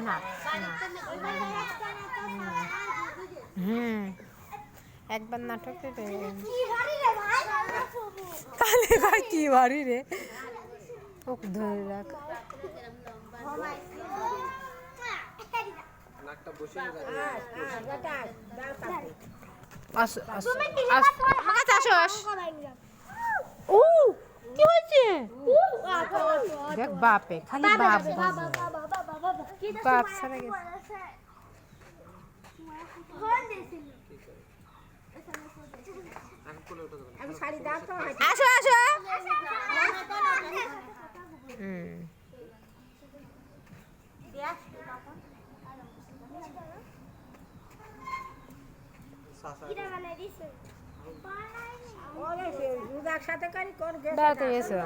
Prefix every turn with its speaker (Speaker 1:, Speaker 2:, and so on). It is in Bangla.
Speaker 1: না হুম একবার নাটকে কালে কয় কি ভারী রে ওকে ধরে রাখ আসো আসো আসো ও কি হয়েছে দেখ বাপে খালি বাপ বাপ সারা গেছে আসো আসো বেড়াতে গেছো